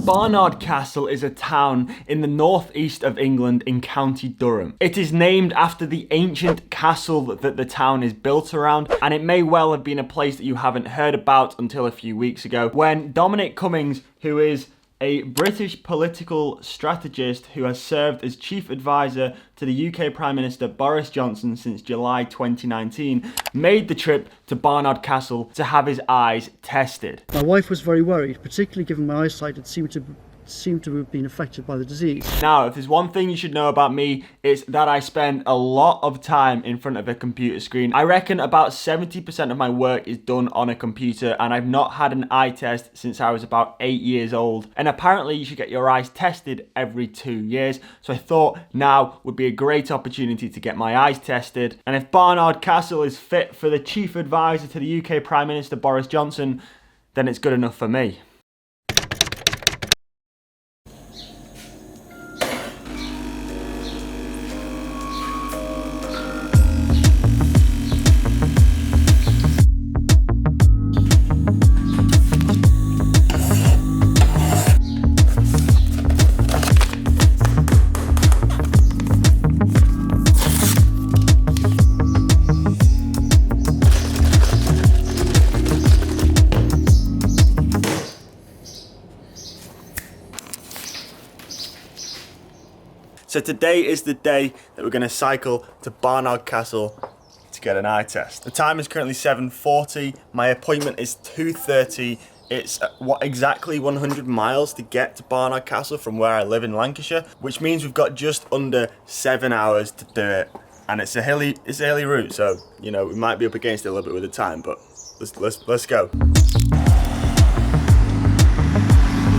Barnard Castle is a town in the northeast of England in County Durham. It is named after the ancient castle that the town is built around, and it may well have been a place that you haven't heard about until a few weeks ago, when Dominic Cummings, who is a British political strategist who has served as chief advisor to the UK Prime Minister Boris Johnson since July 2019, made the trip to Barnard Castle to have his eyes tested. My wife was very worried, particularly given my eyesight had seemed to have been affected by the disease. Now, if there's one thing you should know about me, it's that I spend a lot of time in front of a computer screen. I reckon about 70% of my work is done on a computer, and I've not had an eye test since I was about 8 years old. And apparently you should get your eyes tested every 2 years. So I thought now would be a great opportunity to get my eyes tested. And if Barnard Castle is fit for the chief advisor to the UK Prime Minister Boris Johnson, then it's good enough for me. So today is the day that we're going to cycle to Barnard Castle to get an eye test. The time is currently 7:40. My appointment is 2:30. It's exactly 100 miles to get to Barnard Castle from where I live in Lancashire, which means we've got just under 7 hours to do it. And it's a hilly route, so you know we might be up against it a little bit with the time, but let's go.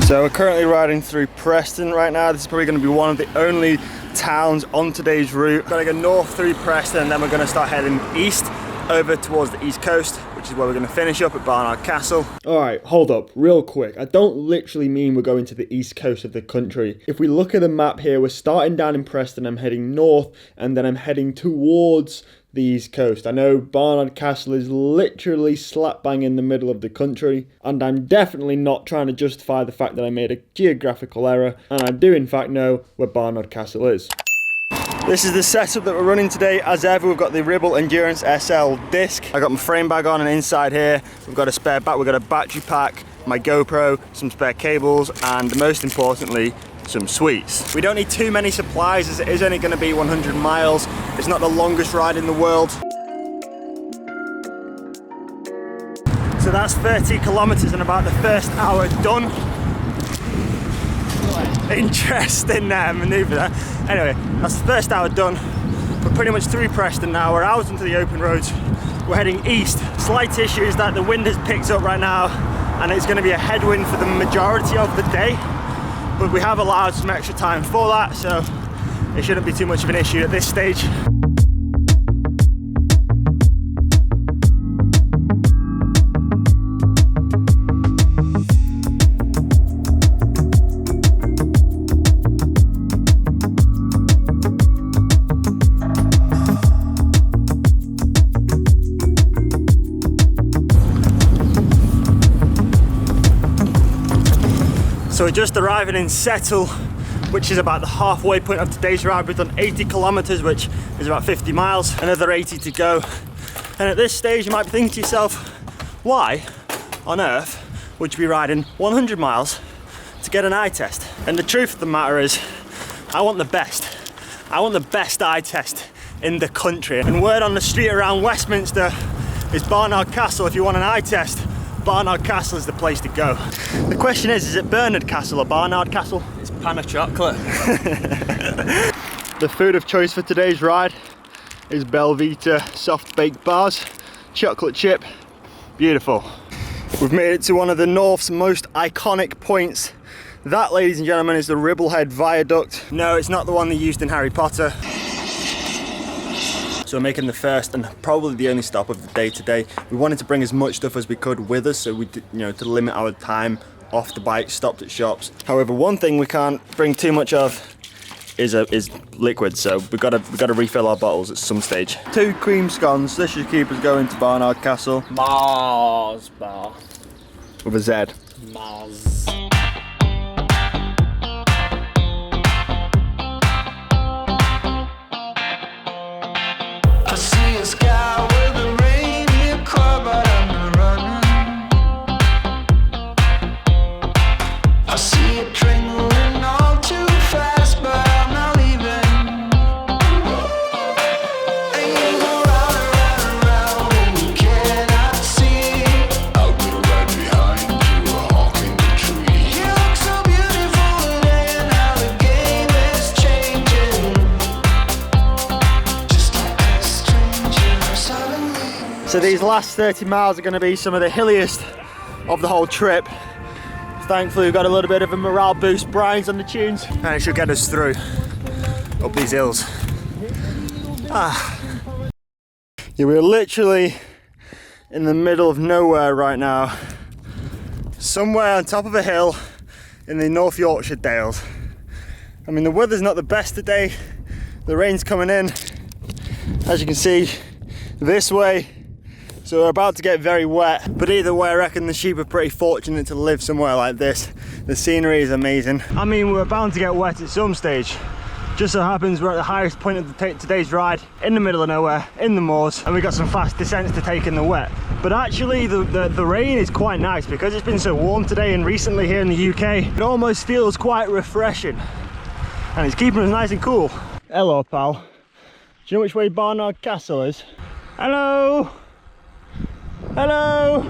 So we're currently riding through Preston right now. This is probably going to be one of the only towns on today's route. We're going to go north through Preston, and then we're going to start heading east over towards the east coast, which is where we're going to finish up at Barnard Castle. All right, hold up, real quick. I don't literally mean we're going to the east coast of the country. If we look at the map here, we're starting down in Preston, I'm heading north, and then I'm heading towards the east coast. I know Barnard Castle is literally slap bang in the middle of the country, and I'm definitely not trying to justify the fact that I made a geographical error, and I do in fact know where Barnard Castle is. This is the setup that we're running today. As ever, we've got the Rumour Endurance SL disc. I got my frame bag on, and inside here we've got a spare back, we've got a battery pack, my GoPro, some spare cables, and most importantly, some sweets. We don't need too many supplies as it is only going to be 100 miles. It's not the longest ride in the world. So that's 30 kilometers in about the first hour done. Interesting maneuver there. Anyway, that's the first hour done. We're pretty much through Preston now. We're out into the open roads. We're heading east. Slight issue is that the wind has picked up right now, and it's going to be a headwind for the majority of the day. But we have allowed some extra time for that, so it shouldn't be too much of an issue at this stage. So we're just arriving in Settle, which is about the halfway point of today's ride. We've done 80 kilometers, which is about 50 miles, another 80 to go. And at this stage, you might be thinking to yourself, why on earth would you be riding 100 miles to get an eye test? And the truth of the matter is, I want the best. I want the best eye test in the country. And word on the street around Westminster is Barnard Castle. If you want an eye test, Barnard Castle is the place to go. The question is it Barnard Castle or Barnard Castle? It's pan of chocolate. The food of choice for today's ride is Belvita soft baked bars, chocolate chip, beautiful. We've made it to one of the North's most iconic points. That, ladies and gentlemen, is the Ribblehead Viaduct. No, it's not the one they used in Harry Potter. So we're making the first and probably the only stop of the day today. We wanted to bring as much stuff as we could with us, so we did, to limit our time off the bike, stopped at shops. However, one thing we can't bring too much of is liquid, so we've got to refill our bottles at some stage. 2 cream scones. This should keep us going to Barnard Castle. Mars bar. With a Z. Mars. see a sky with a reindeer car, but I'm not running. I see it train moving all too fast, but I'm not leaving. And you go round and round and round, and you cannot see. I'll be right behind you, a hawk in the tree. You look so beautiful today, and how the game is changing. Just like a stranger suddenly. So these last 30 miles are going to be some of the hilliest of the whole trip. Thankfully we've got a little bit of a morale boost. Brian's on the tunes and it should get us through up these hills. Yeah, we're literally in the middle of nowhere right now. Somewhere on top of a hill in the North Yorkshire Dales. I mean, the weather's not the best today. The rain's coming in, as you can see, this way. So we're about to get very wet, but either way I reckon the sheep are pretty fortunate to live somewhere like this. The scenery is amazing. I mean, we're bound to get wet at some stage. Just so happens we're at the highest point of today's ride, in the middle of nowhere, in the moors, and we've got some fast descents to take in the wet. But actually the rain is quite nice because it's been so warm today and recently here in the UK. It almost feels quite refreshing and it's keeping us nice and cool. Hello pal, do you know which way Barnard Castle is? Hello! Hello!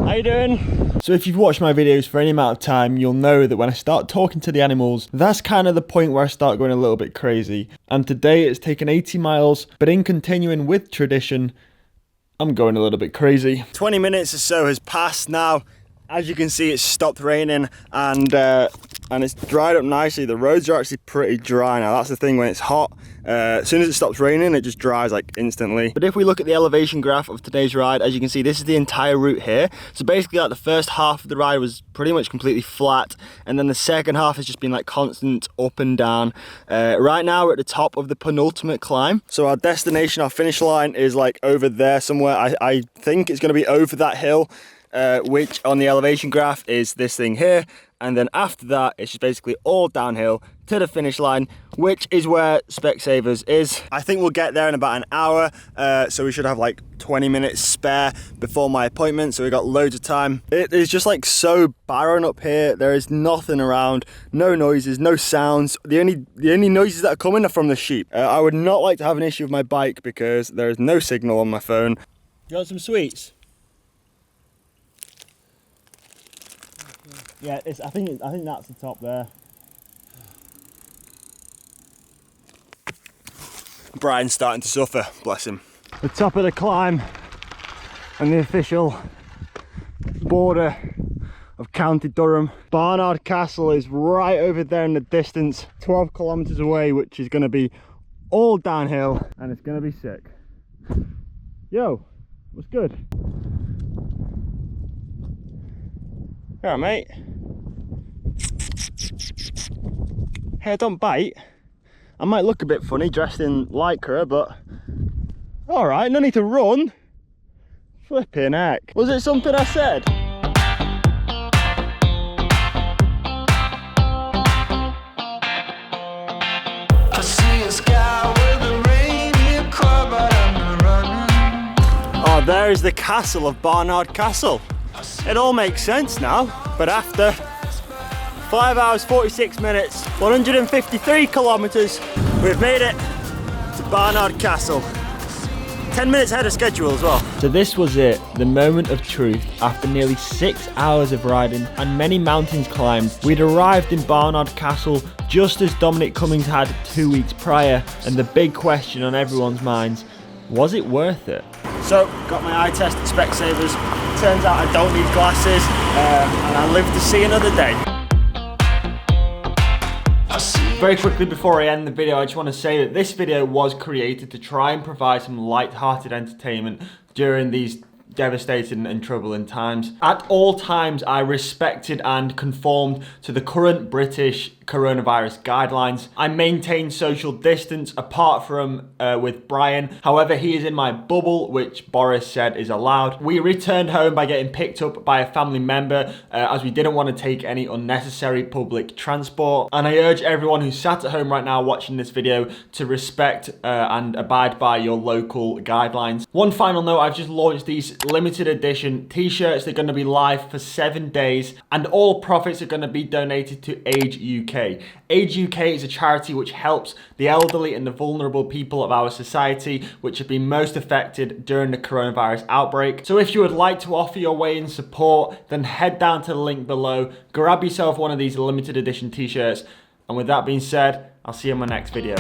How you doing? So if you've watched my videos for any amount of time, you'll know that when I start talking to the animals, that's kind of the point where I start going a little bit crazy. And today it's taken 80 miles, but in continuing with tradition, I'm going a little bit crazy. 20 minutes or so has passed now. As you can see, it's stopped raining and it's dried up nicely. The roads are actually pretty dry now. That's the thing, when it's hot, as soon as it stops raining, it just dries like instantly. But if we look at the elevation graph of today's ride, as you can see, this is the entire route here. So basically like the first half of the ride was pretty much completely flat, and then the second half has just been like constant up and down. Right now we're at the top of the penultimate climb. So our destination, our finish line is like over there somewhere. I think it's gonna be over that hill. Which on the elevation graph is this thing here, and then after that it's just basically all downhill to the finish line, which is where Specsavers is. I think we'll get there in about an hour, so we should have like 20 minutes spare before my appointment, so we got loads of time. It is just like so barren up here. There is nothing around, no noises, no sounds. The only noises that are coming are from the sheep. I would not like to have an issue with my bike because there is no signal on my phone. You want some sweets? Yeah, I think that's the top there. Brian's starting to suffer, bless him. The top of the climb and the official border of County Durham. Barnard Castle is right over there in the distance, 12 kilometers away, which is going to be all downhill and it's going to be sick. Yo, what's good? Alright mate. Hey, don't bite. I might look a bit funny dressed in lycra, but alright, no need to run. Flipping heck. Was it something I said? I see a sky with a reindeer car, but I'm not running. Oh, there is the castle of Barnard Castle. It all makes sense now, but after 5 hours 46 minutes, 153 kilometers, we've made it to Barnard Castle. 10 minutes ahead of schedule as well. So this was it, the moment of truth. After nearly 6 hours of riding and many mountains climbed, we'd arrived in Barnard Castle just as Dominic Cummings had 2 weeks prior, and the big question on everyone's minds, was it worth it? So, got my eye test at Specsavers. Turns out I don't need glasses, and I live to see another day. Very quickly before I end the video, I just want to say that this video was created to try and provide some light-hearted entertainment during these devastating and troubling times. At all times, I respected and conformed to the current British coronavirus guidelines. I maintained social distance apart from with Brian. However, he is in my bubble, which Boris said is allowed. We returned home by getting picked up by a family member as we didn't want to take any unnecessary public transport. And I urge everyone who's sat at home right now watching this video to respect and abide by your local guidelines. One final note, I've just launched these limited edition t-shirts. They're going to be live for 7 days and all profits are going to be donated to Age UK. Age UK is a charity which helps the elderly and the vulnerable people of our society which have been most affected during the coronavirus outbreak. So if you would like to offer your way in support, then head down to the link below, grab yourself one of these limited edition t-shirts, and with that being said, I'll see you in my next video.